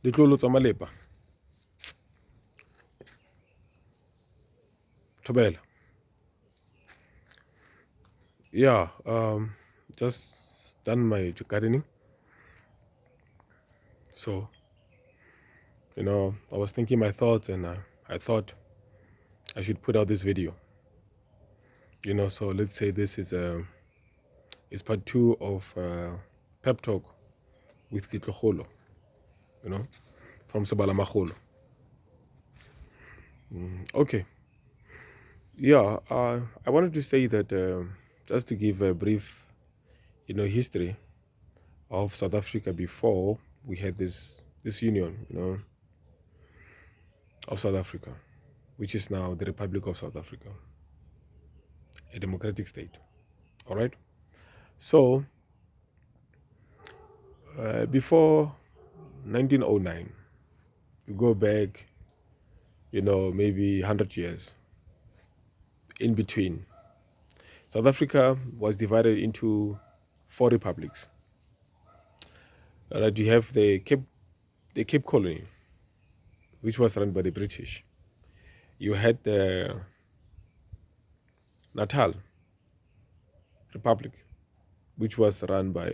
Ditlolo tsa malepa. Thobela. Yeah, just done my gardening. So, I was thinking my thoughts, and I thought I should put out this video. So let's say this is part 2 of Pep Talk with Ditlogolo, from Sabala Magolo. Okay. Yeah, I wanted to say that just to give a brief, history of South Africa before we had this union, of South Africa, which is now the Republic of South Africa, a democratic state. All right. So before 1909, you go back, maybe 100 years. In between, South Africa was divided into 4 republics. All right, you have the Cape Colony, which was run by the British. You had the Natal Republic, which was run by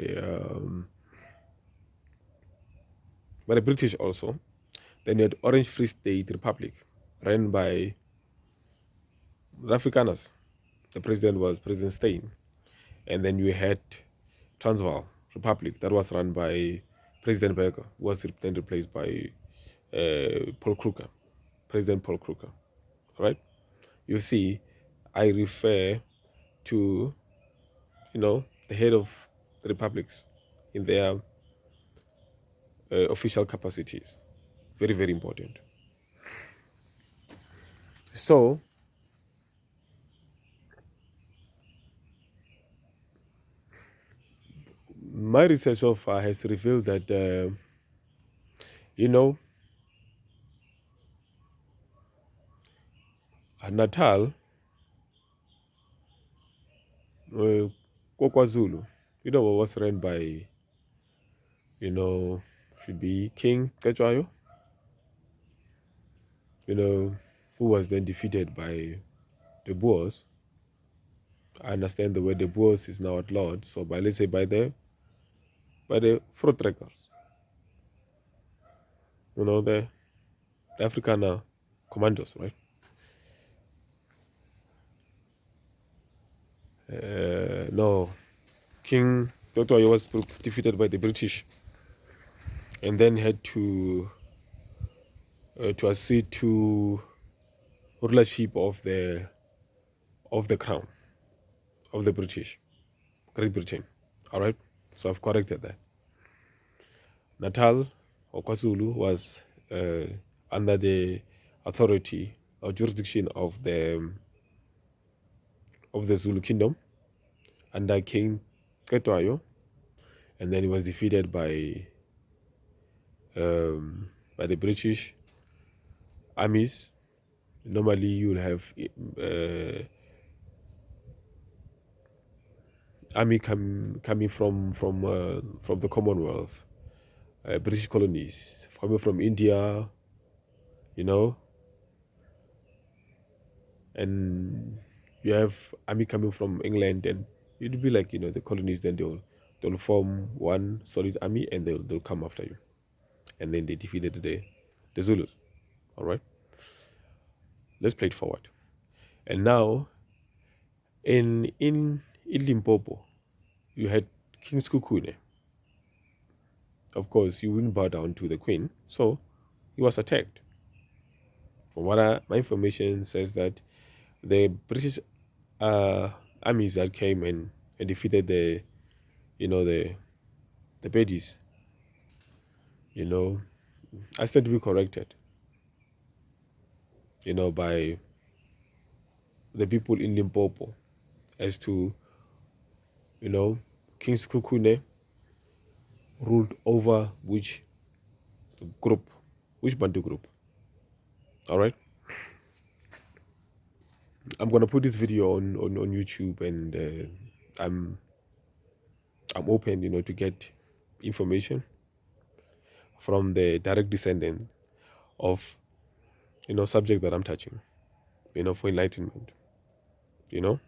the British also. Then you had Orange Free State Republic, run by the Afrikaners. The president was President Steyn. And then you had Transvaal Republic, that was run by President Berger, who was then replaced by Paul Kruger, President Paul Kruger. All right? You see, I refer to, the head of the republics in their official capacities. Very, very important. So, my research so far has revealed that, Natal, KwaZulu, was run by, should be King Cetshwayo, who was then defeated by the Boers. I understand the word the Boers is now outlawed, so let's say by the fruit trekkers, the Afrikaner commandos, right? No, King Cetshwayo was defeated by the British, and then had to accede to rulership of the crown of the Great Britain. All right, so I've corrected that. Natal or KwaZulu was under the authority or jurisdiction of the Zulu Kingdom under King Cetshwayo, and then he was defeated by the British armies. Normally, you'll have army coming from the Commonwealth, British colonies, coming from India, and you have army coming from England, and it'll be like the colonies. Then they'll form one solid army, and they'll come after you, and then they defeated the Zulus. All right, let's play it forward. And now, in Limpopo, you had King Sekhukhune. Of course, you wouldn't bow down to the queen, so he was attacked. From what my information says that the British armies that came and defeated the Bedis, I stand to be corrected, by the people in Limpopo as to, King Sekhukhune ruled over which Bantu group. All right. I'm gonna put this video on YouTube, and I'm open, to get information from the direct descendant of, subject that I'm touching, for enlightenment, you know?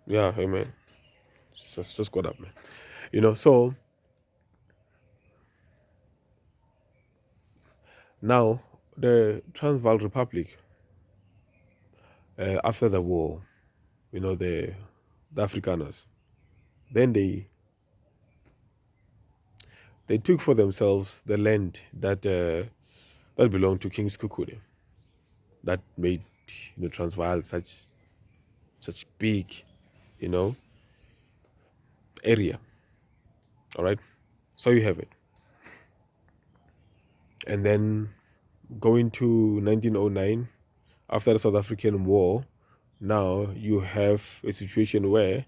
Yeah, hey man. Just got up, man. So now the Transvaal Republic, after the war, the Afrikaners, then they took for themselves the land that belonged to King Sekhukhune, that made Transvaal such big, you know, area. All right, so you have it, and then going to 1909, after the South African War, now you have a situation where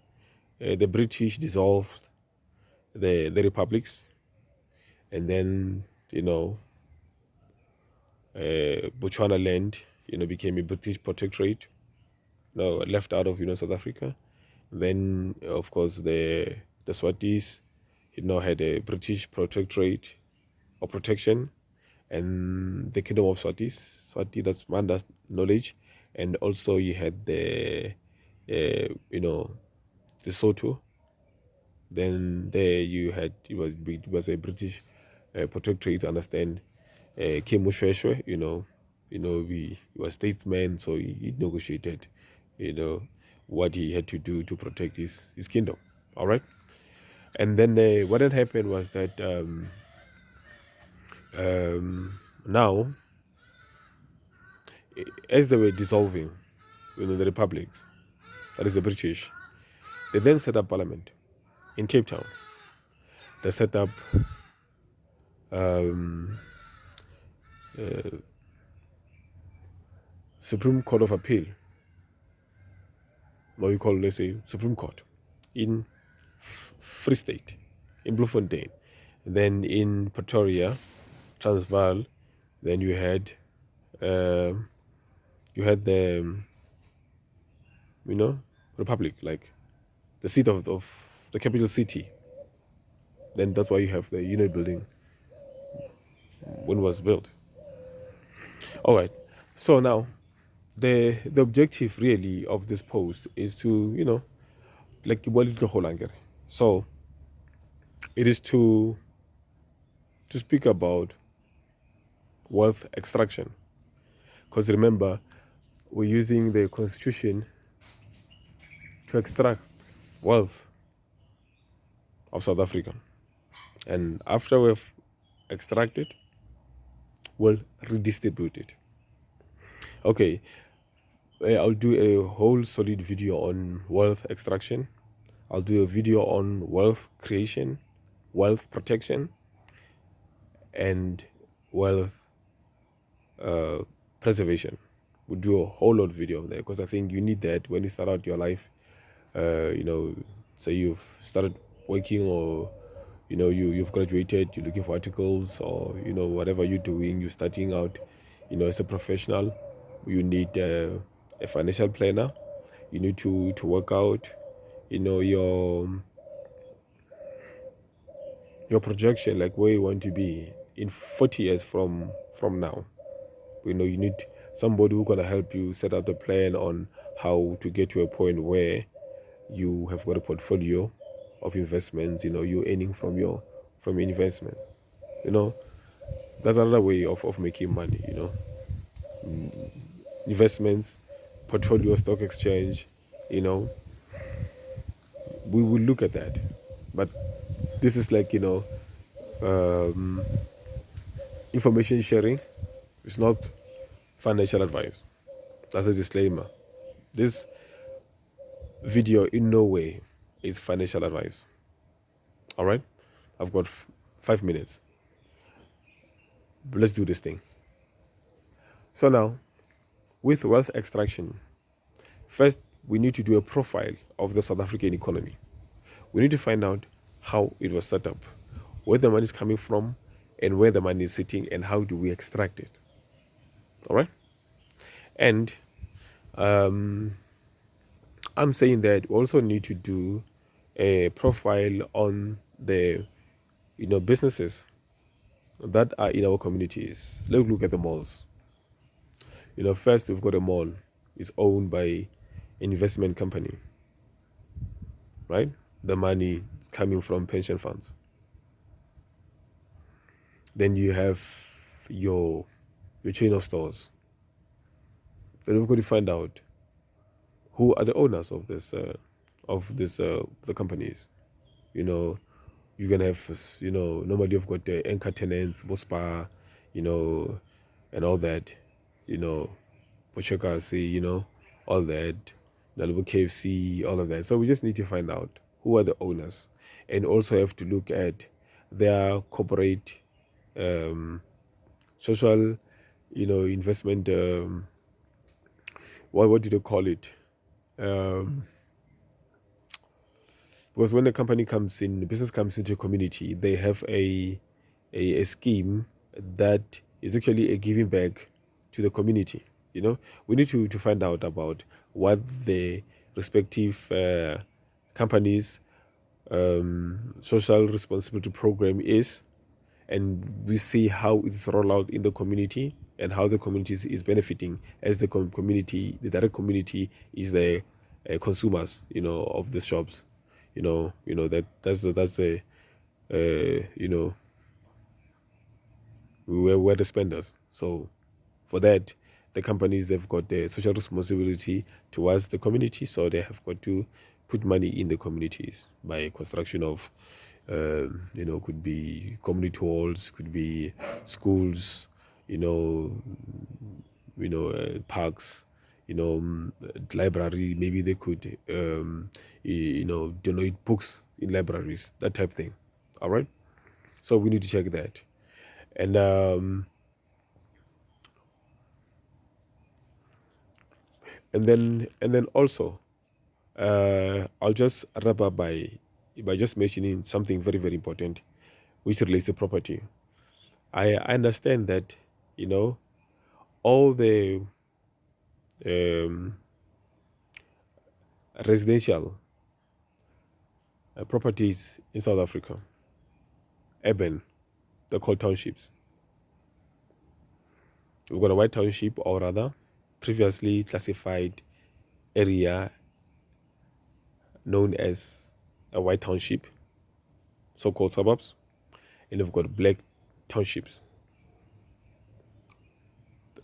the British dissolved the republics, and then Botswana land became a British protectorate, left out of South Africa. Then of course the Swatis had a British protectorate or protection, and the Kingdom of Swati, that's Manda's knowledge. And also you had the the Soto. Then there you had it was a British protectorate. Understand? King Moshoeshoe, he was statesman, so he negotiated, what he had to do to protect his kingdom. All right, and then what had happened was that now, as they were dissolving, the republics, that is the British, they then set up parliament in Cape Town. They set up Supreme Court of Appeal, what we call, let's say, Supreme Court, in Free State, in Bloemfontein. Then in Pretoria, Transvaal, then you had the Republic, like the seat of the capital city. Then that's why you have the unit building when it was built. All right, so now the objective really of this post is to so it is to speak about wealth extraction, because remember, we're using the constitution to extract wealth of South Africa, and after we've extracted, we'll redistribute it. Okay, I'll do a whole solid video on wealth extraction. I'll do a video on wealth creation, wealth protection, and wealth preservation. We'll do a whole lot of video there, because I think you need that when you start out your life. So you've started working, or you've graduated, you're looking for articles, or whatever you're doing, you're starting out, as a professional. You need a financial planner. You need to work out your projection, like where you want to be in 40 years from now. You need somebody who's going to help you set up the plan on how to get to a point where you have got a portfolio of investments. You're earning from your investments. That's another way of making money. Investments, portfolio, stock exchange. We will look at that, but this is like information sharing. It's not financial advice. That's a disclaimer. This video in no way is financial advice. All right, I've got 5 minutes. Let's do this thing. So now, with wealth extraction, first we need to do a profile of the South African economy. We need to find out how it was set up, where the money is coming from, and where the money is sitting, and how do we extract it. All right, and I'm saying that we also need to do a profile on the businesses that are in our communities. Let's look at the malls. First we've got a mall. It's owned by an investment company, right? The money is coming from pension funds. Then you have your chain of stores. Then we've got to find out who are the owners of this the companies. You know, you can have normally you've got the anchor tenants, Bospa, you know, and all that. You know, Pochokasi, all that. Nalibu KFC, all of that. So we just need to find out who are the owners, and also have to look at their corporate social investment, what do they call it, um, because when a company comes in, the business comes into a community, they have a scheme that is actually a giving back to the community. We need to find out about what the respective companies social responsibility program is, and we see how it's rolled out in the community and how the community is benefiting, as the community, the direct community, is the consumers, of the shops. That's a we're the spenders. So for that, the companies, they've got the social responsibility towards the community, so they have got to put money in the communities by construction of could be community halls, could be schools, parks, library. Maybe they could donate books in libraries, that type of thing. All right, so we need to check that. And then also, I'll just wrap up by just mentioning something very, very important, which relates to property. I understand that all the residential properties in South Africa, urban, they're called townships. We've got a white township, or rather, previously classified area known as a white township, so-called suburbs, and we've got black townships,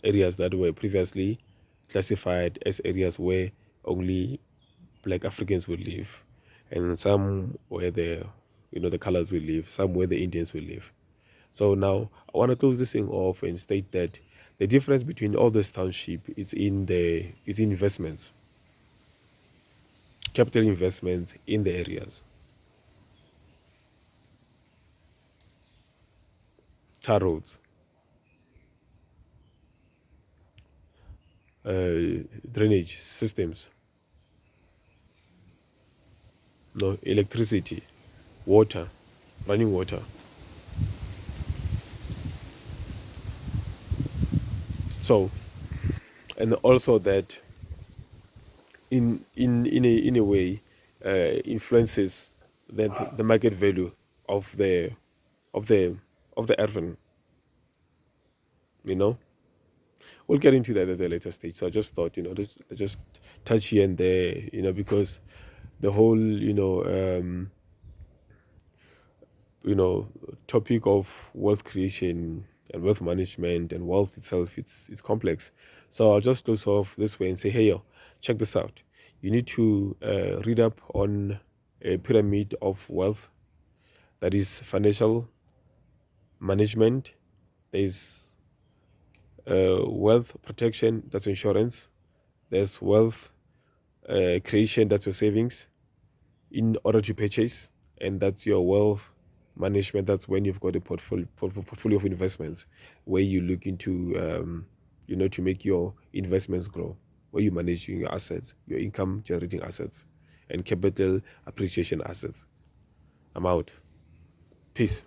areas that were previously classified as areas where only black Africans would live, and some where the colors will live, some where the Indians will live. So now I want to close this thing off and state that the difference between all this township is in investments, capital investments in the areas. Tar roads, drainage systems, no electricity, water, running water. So, and also that in a way influences the market value of of the of the urban. You know, we'll get into that at a later stage. So I just thought, just touch here and there, because the whole topic of wealth creation and wealth management and wealth itself, it's complex. So I'll just close off this way and say, hey, yo, check this out. You need to read up on a pyramid of wealth, that is financial management. There's wealth protection, that's insurance. There's wealth creation, that's your savings in order to purchase, and that's your wealth management. That's when you've got a portfolio of investments, where you look into to make your investments grow, where you manage your assets, your income generating assets, and capital appreciation assets. I'm out. Peace.